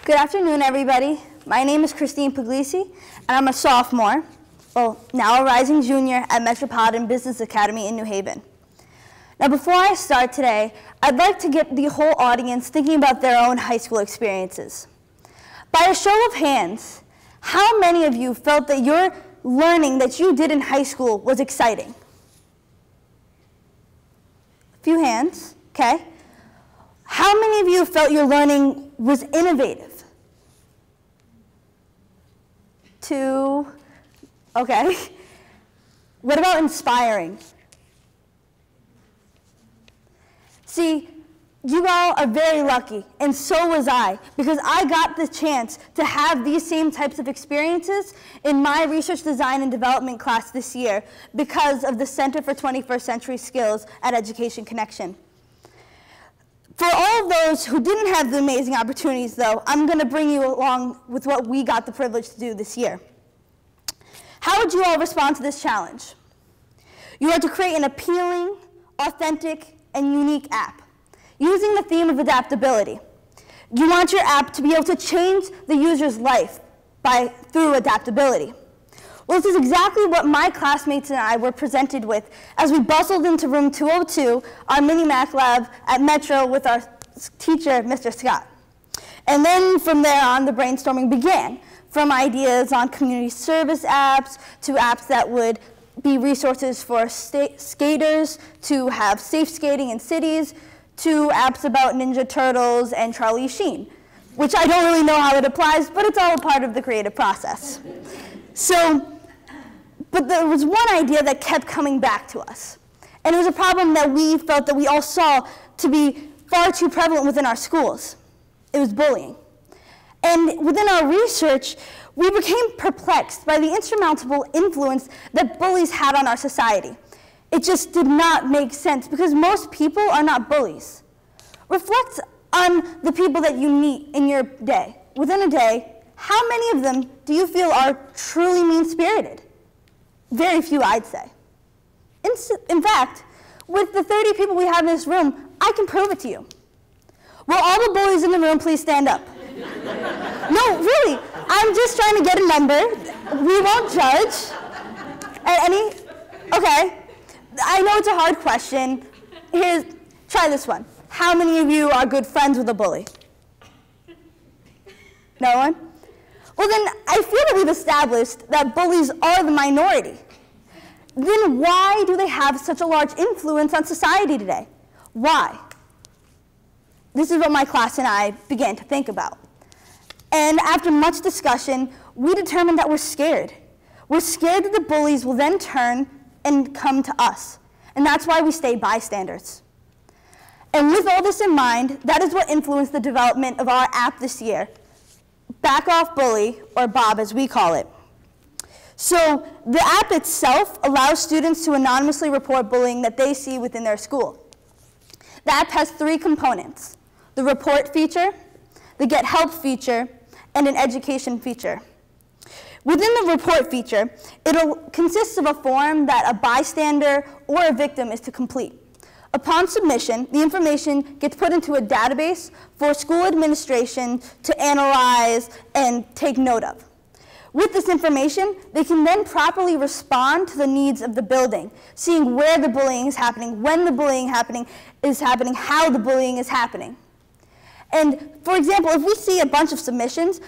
Good afternoon, everybody. My name is Christine Puglisi, and I'm a sophomore, well, now a rising junior at Metropolitan Business Academy in New Haven. Now, before I start today, I'd like to get the whole audience thinking about their own high school experiences. By a show of hands, how many of you felt that your learning that you did in high school was exciting? A few hands, okay. How many of you felt your learning was innovative? 2, okay. What about inspiring? See, you all are very lucky, and so was I, because I got the chance to have these same types of experiences in my research design and development class this year because of the Center for 21st Century Skills at Education Connection. For all of those who didn't have the amazing opportunities, though, I'm going to bring you along with what we got the privilege to do this year. How would you all respond to this challenge? You are to create an appealing, authentic, and unique app using the theme of adaptability. You want your app to be able to change the user's life through adaptability. Well, this is exactly what my classmates and I were presented with as we bustled into room 202, our mini-Mac lab at Metro with our teacher, Mr. Scott. And then from there on, the brainstorming began, from ideas on community service apps to apps that would be resources for skaters, to have safe skating in cities, to apps about Ninja Turtles and Charlie Sheen, which I don't really know how it applies, but it's all a part of the creative process. But there was one idea that kept coming back to us. And it was a problem that we felt that we all saw to be far too prevalent within our schools. It was bullying. And within our research, we became perplexed by the insurmountable influence that bullies had on our society. It just did not make sense because most people are not bullies. Reflect on the people that you meet in your day. Within a day, how many of them do you feel are truly mean-spirited? Very few, I'd say. In fact, with the 30 people we have in this room, I can prove it to you. Will all the bullies in the room please stand up? No, really, I'm just trying to get a number. We won't judge. Okay, I know it's a hard question. Try this one. How many of you are good friends with a bully? No one? Well then, I feel that we've established that bullies are the minority. Then why do they have such a large influence on society today? Why? This is what my class and I began to think about. And after much discussion, we determined that we're scared. We're scared that the bullies will then turn and come to us. And that's why we stay bystanders. And with all this in mind, that is what influenced the development of our app this year. Back Off Bully, or Bob as we call it. So the app itself allows students to anonymously report bullying that they see within their school. The app has 3 components: the report feature, the get help feature, and an education feature. Within the report feature, it consists of a form that a bystander or a victim is to complete. Upon submission, the information gets put into a database for school administration to analyze and take note of. With this information, they can then properly respond to the needs of the building, seeing where the bullying is happening, when the bullying is happening, how the bullying is happening. And for example, if we see a bunch of submissions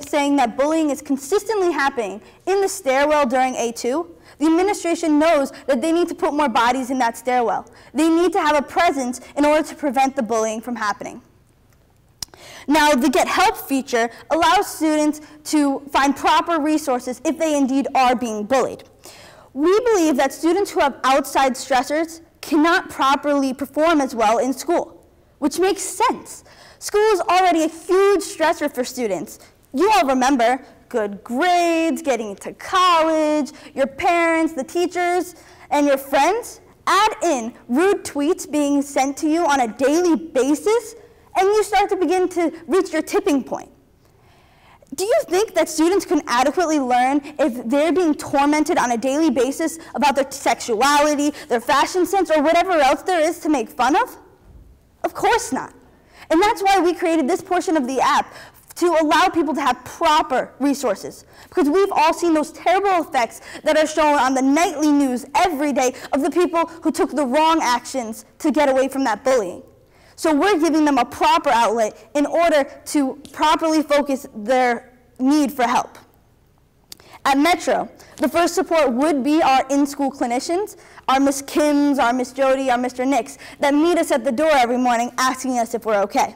saying that bullying is consistently happening in the stairwell during A2, the administration knows that they need to put more bodies in that stairwell. They need to have a presence in order to prevent the bullying from happening. Now, the Get Help feature allows students to find proper resources if they indeed are being bullied. We believe that students who have outside stressors cannot properly perform as well in school, which makes sense. School is already a huge stressor for students. You all remember good grades, getting into college, your parents, the teachers, and your friends. Add in rude tweets being sent to you on a daily basis, and you start to begin to reach your tipping point. Do you think that students can adequately learn if they're being tormented on a daily basis about their sexuality, their fashion sense, or whatever else there is to make fun of? Of course not. And that's why we created this portion of the app to allow people to have proper resources. Because we've all seen those terrible effects that are shown on the nightly news every day of the people who took the wrong actions to get away from that bullying. So we're giving them a proper outlet in order to properly focus their need for help. At Metro, the first support would be our in-school clinicians, our Miss Kims, our Miss Jody, our Mr. Nicks, that meet us at the door every morning asking us if we're okay.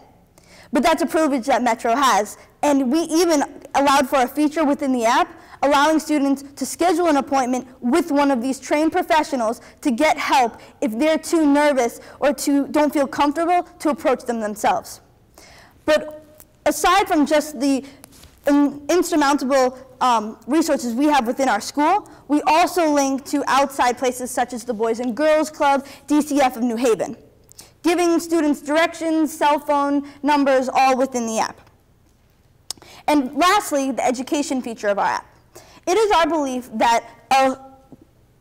But that's a privilege that Metro has, and we even allowed for a feature within the app allowing students to schedule an appointment with one of these trained professionals to get help if they're too nervous or don't feel comfortable to approach them themselves. But aside from just the insurmountable resources we have within our school, we also link to outside places such as the Boys and Girls Club, DCF of New Haven, giving students directions, cell phone numbers, all within the app. And lastly, the education feature of our app. It is our belief that a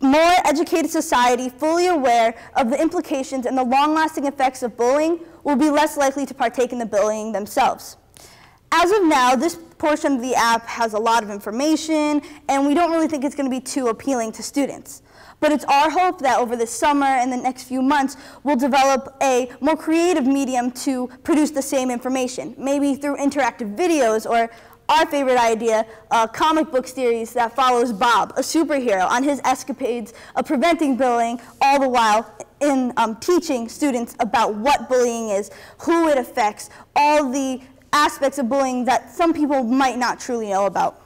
more educated society, fully aware of the implications and the long-lasting effects of bullying, will be less likely to partake in the bullying themselves. As of now, this portion of the app has a lot of information, and we don't really think it's going to be too appealing to students. But it's our hope that over the summer and the next few months, we'll develop a more creative medium to produce the same information, maybe through interactive videos or our favorite idea, a comic book series that follows Bob, a superhero, on his escapades of preventing bullying, all the while in teaching students about what bullying is, who it affects, all the aspects of bullying that some people might not truly know about.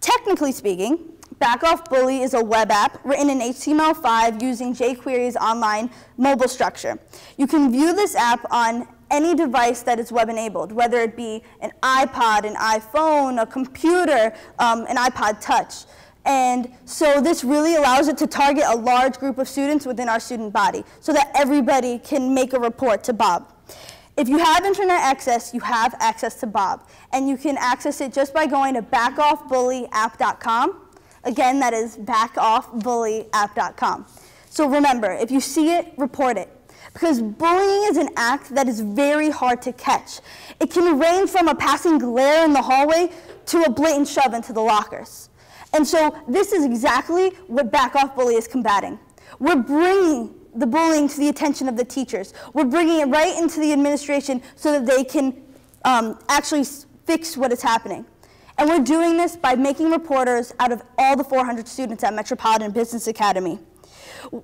Technically speaking, Back Off Bully is a web app written in HTML5 using jQuery's online mobile structure. You can view this app on any device that is web-enabled, whether it be an iPod, an iPhone, a computer, an iPod Touch. And so this really allows it to target a large group of students within our student body so that everybody can make a report to Bob. If you have internet access, you have access to Bob. And you can access it just by going to backoffbullyapp.com. Again, that is backoffbullyapp.com. So remember, if you see it, report it. Because bullying is an act that is very hard to catch. It can range from a passing glare in the hallway to a blatant shove into the lockers. And so this is exactly what Back Off Bully is combating. We're bringing the bullying to the attention of the teachers. We're bringing it right into the administration so that they can actually fix what is happening. And we're doing this by making reporters out of all the 400 students at Metropolitan Business Academy.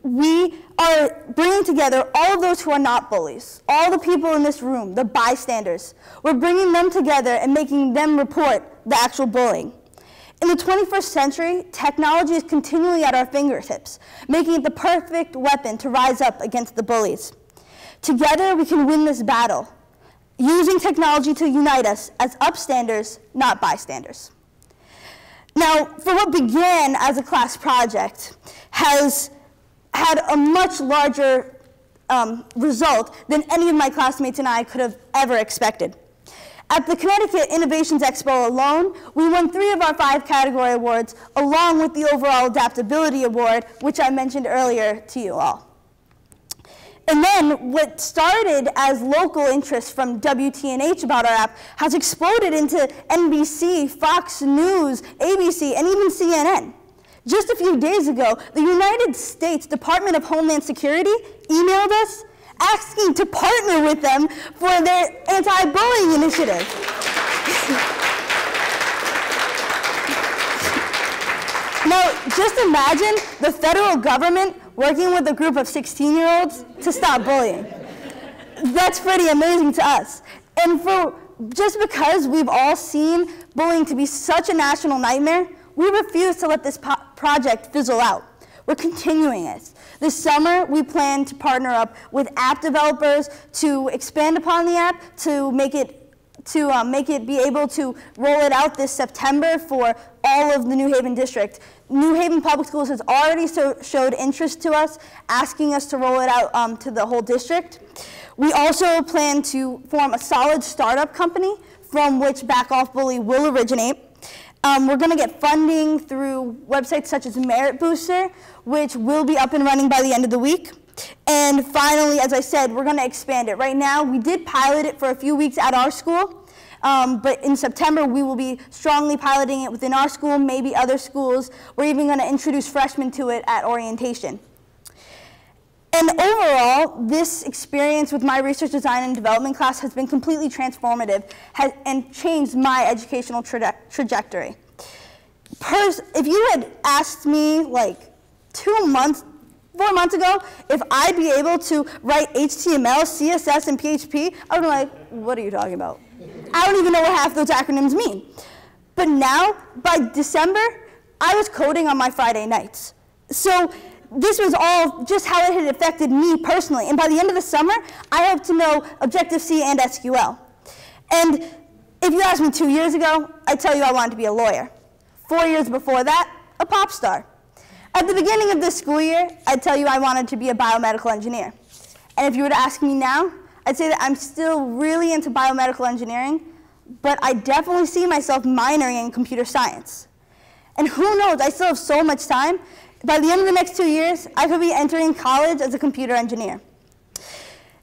We are bringing together all of those who are not bullies, all the people in this room, the bystanders. We're bringing them together and making them report the actual bullying. In the 21st century, technology is continually at our fingertips, making it the perfect weapon to rise up against the bullies. Together, we can win this battle, using technology to unite us as upstanders, not bystanders. Now, for what began as a class project, has had a much larger result than any of my classmates and I could have ever expected. At the Connecticut Innovations Expo alone, we won 3 of our 5 category awards, along with the overall Adaptability Award, which I mentioned earlier to you all. And then what started as local interest from WTNH about our app has exploded into NBC, Fox News, ABC, and even CNN. Just a few days ago, the United States Department of Homeland Security emailed us asking to partner with them for their anti-bullying initiative. Now, just imagine the federal government working with a group of 16-year-olds to stop bullying. That's pretty amazing to us. And just because we've all seen bullying to be such a national nightmare, we refuse to let this project fizzle out. We're continuing it. This summer, we plan to partner up with app developers to expand upon the app, to make it be able to roll it out this September for all of the New Haven district. New Haven Public Schools has already showed interest to us, asking us to roll it out to the whole district. We also plan to form a solid startup company from which Back Off Bully will originate. We're going to get funding through websites such as Merit Booster, which will be up and running by the end of the week. And finally, as I said, we're going to expand it. Right now, we did pilot it for a few weeks at our school, but in September we will be strongly piloting it within our school, maybe other schools. We're even going to introduce freshmen to it at orientation. And overall, this experience with my research design and development class has been completely transformative and changed my educational trajectory. If you had asked me like 4 months ago if I'd be able to write HTML, CSS, and PHP, I would be like, what are you talking about? I don't even know what half those acronyms mean. But now, by December, I was coding on my Friday nights. So this was all just how it had affected me personally. And by the end of the summer, I hope to know Objective-C and SQL. And if you asked me 2 years ago, I'd tell you I wanted to be a lawyer. 4 years before that, a pop star. At the beginning of this school year, I'd tell you I wanted to be a biomedical engineer. And if you were to ask me now, I'd say that I'm still really into biomedical engineering, but I definitely see myself minoring in computer science. And who knows, I still have so much time. By the end of the next 2 years, I could be entering college as a computer engineer.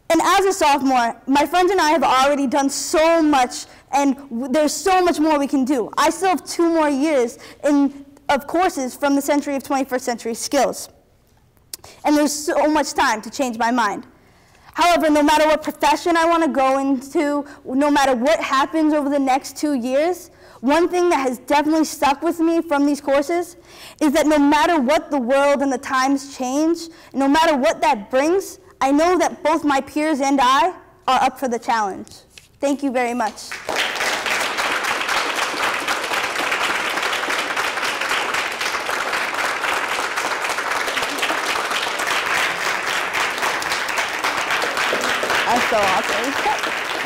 And as a sophomore, my friends and I have already done so much, and there's so much more we can do. I still have 2 more years of courses from the Century of 21st Century Skills. And there's so much time to change my mind. However, no matter what profession I want to go into, no matter what happens over the next 2 years, one thing that has definitely stuck with me from these courses is that no matter what the world and the times change, no matter what that brings, I know that both my peers and I are up for the challenge. Thank you very much. That's so awesome.